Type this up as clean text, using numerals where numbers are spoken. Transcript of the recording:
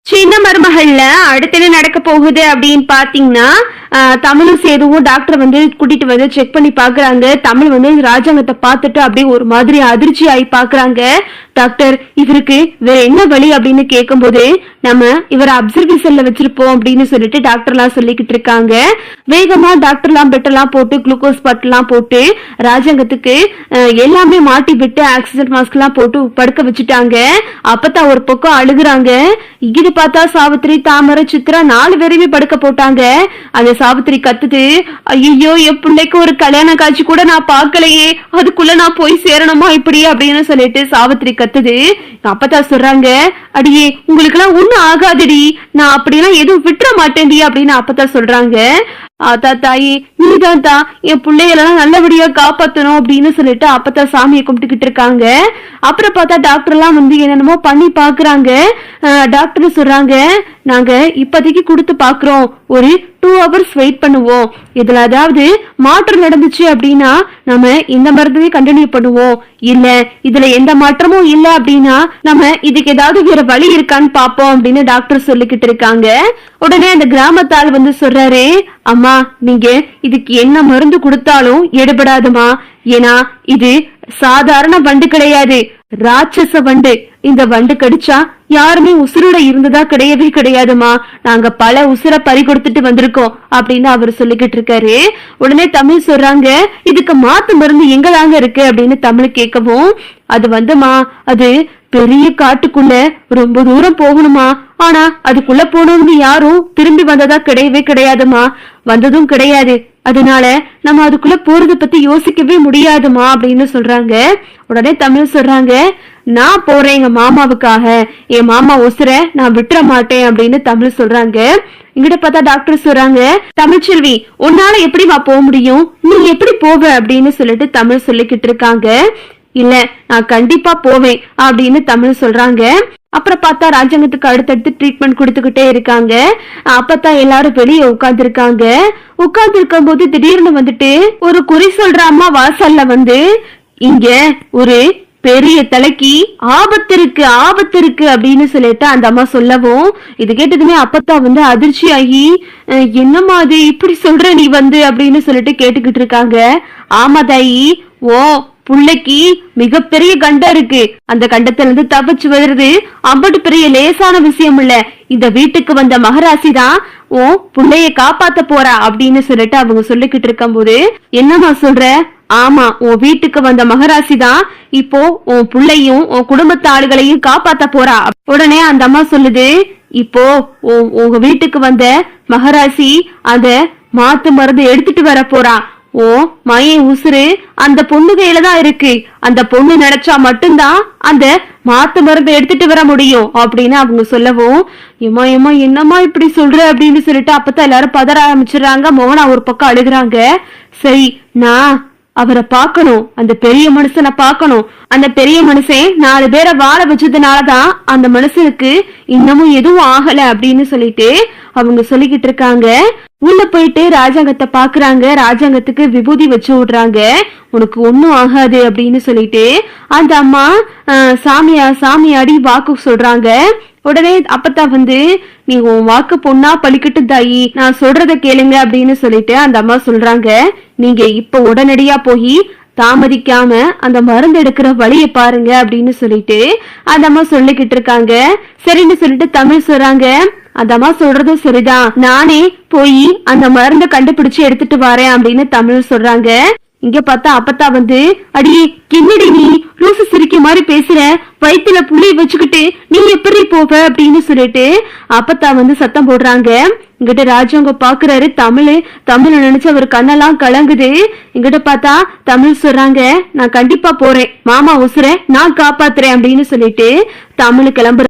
சின்ன மருமகள்ல அடுத்து என்ன நடக்க போகுது அப்படின்னு பாத்தீங்கன்னா தமிழும் சேதுவும் டாக்டர் வந்து கூட்டிட்டு வந்து செக் பண்ணி பாக்குறாங்க. தமிழ் வந்து ராஜாங்கத்தை பார்த்துட்டு அப்படியே ஒரு மாதிரி அதிர்ச்சி ஆகி பாக்குறாங்க. டாக்டர், இவருக்கு வேற என்ன வழி அப்படின்னு கேட்கும் போது, நம்ம இவரை அப்சர்வேஷன்ல வச்சிருப்போம் அப்படின்னு சொல்லிட்டு டாக்டர் எல்லாம் சொல்லிக்கிட்டு இருக்காங்க. வேகமா டாக்டர் எல்லாம் பெட் எல்லாம் போட்டு குளுக்கோஸ் பட் எல்லாம் போட்டு ராஜாங்கத்துக்கு எல்லாமே மாட்டி விட்டு ஆக்சிஜன் மாஸ்க் எல்லாம் போட்டு படுக்க வச்சுட்டாங்க. அப்பதான் ஒரு பக்கம் அழுகுறாங்க. இங்கிட்டு பார்த்தா சாவித்திரி, தாமரை, சித்ரா 4 பேருமே படுக்க போட்டாங்க. அந்த சாவித்திரி கத்துது, ஐயோ என் பிள்ளைக்கு ஒரு கல்யாண காட்சி கூட நான் பார்க்கலையே, அதுக்குள்ள நான் போய் சேரணுமா இப்படி அப்படின்னு சொல்லிட்டு சாவித்திரி கத்துது. அப்பதான் சொல்றாங்க, அடியே உங்களுக்கு எல்லாம் ஒண்ணும் ஆகாதுடி, நான் அப்படியெல்லாம் எதுவும் விட்டுற மாட்டேன்டி அப்படின்னு அப்பதான் சொல்றாங்க. தாயி நீதான் தான் என் பிள்ளைகளெல்லாம் நல்லபடியா காப்பாத்தணும் அப்படின்னு சொல்லிட்டு அப்பதான் சாமியை கும்பிட்டுக்கிட்டு இருக்காங்க. அப்புறம் பார்த்தா டாக்டர் எல்லாம் வந்து என்னென்னமோ பண்ணி பாக்குறாங்க. டாக்டர் சொல்றாங்க, நாங்க இப்போதைக்கு கொடுத்து பாக்குறோம், ஒரு 2 hours வெயிட் பண்ணுவோம், இதுல ஏதாவது மாற்றம் நடந்துச்சு அப்படின்னா நம்ம இந்த மருந்தையே கண்டினியூ பண்ணுவோம், இல்ல இதுல எந்த மாற்றமும் இல்ல அப்படின்னா நம்ம இதுக்கு ஏதாவது வேற வழி இருக்கான்னு பாப்போம் அப்படின்னு டாக்டர் சொல்லிக்கிட்டு இருக்காங்க. உடனே அந்த கிராமத்தால் வந்து சொல்றாரு, அம்மா நீங்க இதுக்கு என்ன மருந்து கொடுத்தாலும் எடுபடாதுமா, ஏன்னா இது சாதாரண வண்டு கிடையாது, ராட்சச வண்டு. இந்த வண்டு கடிச்சா யாருமே உசுரோட இருந்ததா கிடையவே கிடையாதுமா, நாங்க பல உசுர பறி கொடுத்துட்டு வந்திருக்கோம் அப்படின்னு அவர் சொல்லிக்கிட்டு இருக்காரு. உடனே தமிழ் சொல்றாங்க, இதுக்கு மாத்து மருந்து எங்கதாங்க இருக்கு அப்படின்னு தமிழ் கேட்கவும், அது வந்துமா அது பெரிய காட்டுக்குள்ள ரொம்ப தூரம் போகணுமா, ஆனா அதுக்குள்ள போனவங்க யாரும் திரும்பி வந்ததா கிடையவே கிடையாதுமா, வந்ததும் கிடையாது, அதனால நம்ம அதுக்குள்ள போறத பத்தி யோசிக்கவே முடியாதுமா அப்படின்னு சொல்றாங்க. உடனே தமிழ் சொல்றாங்க, நான் போறேன் எங்க மாமாவுக்காக, என் மாமா உசுர நான் விட்டுற மாட்டேன் அப்படின்னு தமிழ் சொல்றாங்க. இங்கிட்ட பார்த்தா டாக்டர் சொல்றாங்க, தமிழ்ச்செல்வி உன்னால எப்படிமா போக முடியும், நீ எப்படி போவ அப்படின்னு சொல்லிட்டு தமிழ் சொல்லிக்கிட்டு இருக்காங்க. இல்ல நான் கண்டிப்பா போவேன் அப்படின்னு தமிழ் சொல்றாங்க. அப்புறம் பார்த்தா ராஜாங்கத்துக்கு அடுத்தடுத்து ட்ரீட்மெண்ட் கொடுத்துக்கிட்டே இருக்காங்க. அப்பதான் எல்லாரும் வெளியே உட்கார்ந்து இருக்காங்க. உட்கார்ந்து இருக்கும் போது திடீர்னு வந்துட்டு ஒரு குறி சொல்ற அம்மா வாசல்ல வந்து, இங்க ஒரு பெரிய தலைக்கு ஆபத்து இருக்கு அப்படின்னு சொல்லிட்டு அந்த அம்மா சொல்லவும், இது கேட்டதுமே அப்பத்தான் வந்து அதிர்ச்சி ஆகி, என்னம்மா அது இப்படி சொல்ற நீ வந்து அப்படின்னு சொல்லிட்டு கேட்டுக்கிட்டு இருக்காங்க. ஆமா தாயி, ஓ புள்ளைக்கு மிகப்பெரிய கண்டம் இருக்கு, அந்த கண்டத்துல இருந்து தப்பிச்சு வருது அம்பட்டு பெரிய லேசான விஷயம் இல்ல, இந்த வீட்டுக்கு வந்த மகராசி தான் ஓ புள்ளைய காப்பாத்த போறா அப்படின்னு சொல்லிட்டு அவங்க சொல்லிக்கிட்டு இருக்கும் போது, என்னமா சொல்ற, ஆமா உன் வீட்டுக்கு வந்த மகராசி தான் இப்போ உன் புள்ளையும் உன் குடும்பத்து ஆளுகளையும் காப்பாத்த போறா. உடனே அந்த அம்மா சொல்லுது, இப்போ உங்க வீட்டுக்கு வந்த மகராசி அந்த மாத்து மருந்து எடுத்துட்டு வர போறா, ஓ மயன் உசுறு அந்த பொண்ணு கையில தான் இருக்கு, அந்த பொண்ணு நினைச்சா மட்டும்தான் அந்த மாத்து மருந்து எடுத்துட்டு வர முடியும் அப்படின்னு அவங்க சொல்லவும், ஏமா ஏமா என்னம்மா இப்படி சொல்ற அப்படின்னு சொல்லிட்டு அப்பதான் எல்லாரும் பதற ஆரம்பிச்சிடுறாங்க. மோகனா ஒரு பக்கம் அழுகுறாங்க. சரி, நான் அவரை பார்க்கணும், அந்த பெரிய மனுஷனை பார்க்கணும், அந்த பெரிய மனுஷன் 4 பேரை வாழ வச்சதுனாலதான் அந்த மனுஷனுக்கு இன்னமும் எதுவும் ஆகல அப்படின்னு சொல்லிட்டு அவங்க சொல்லிக்கிட்டு இருக்காங்க. உள்ள போயிட்டு ராஜாங்கத்தை பாக்குறாங்க. ராஜாங்கத்துக்கு விபூதி வச்சு விடுறாங்க. உனக்கு ஒன்னும் ஆகாது அப்படின்னு சொல்லிட்டு அந்த அம்மா சாமியாடி வாக்கு சொல்றாங்க. உடனே அப்பத்தான் வந்து, நீ உன் வாக்கு பொண்ணா பழிக்கட்டு தாயி, நான் சொல்றத கேளுங்க அப்படின்னு சொல்லிட்டு அந்த அம்மா சொல்றாங்க. நீங்க இப்ப உடனடியா போய் தாமதிக்காம அந்த மருந்து எடுக்கிற வழியை பாருங்க அப்படின்னு சொல்லிட்டு அந்த அம்மா சொல்லிக்கிட்டு இருக்காங்க. சரின்னு சொல்லிட்டு தமிழ் சொல்றாங்க, அந்த அம்மா சொல்றதும் சரிதான், நானே போய் அந்த மருந்தை கண்டுபிடிச்சு எடுத்துட்டு வரேன் அப்படின்னு தமிழ் சொல்றாங்க. இங்க பார்த்தா அப்பத்தா வந்து, அடியே என்னடி நீ லூசு சிரிக்க மாதிரி பேசுற, வயிற்றுல புளி வச்சுக்கிட்டு நீ எப்படி போவ அப்படின்னு சொல்லிட்டு அப்பத்தா வந்து சத்தம் போடுறாங்க. இங்கிட்ட ராஜாங்க பாக்குறாரு தமிழ நினைச்சு அவர் கண்ணெல்லாம் கலங்குது. இங்கிட்ட பார்த்தா தமிழ் சொல்றாங்க, நான் கண்டிப்பா போறேன், மாமா உசுர நான் காப்பாத்துறேன் அப்படின்னு சொல்லிட்டு தமிழ் கிளம்புற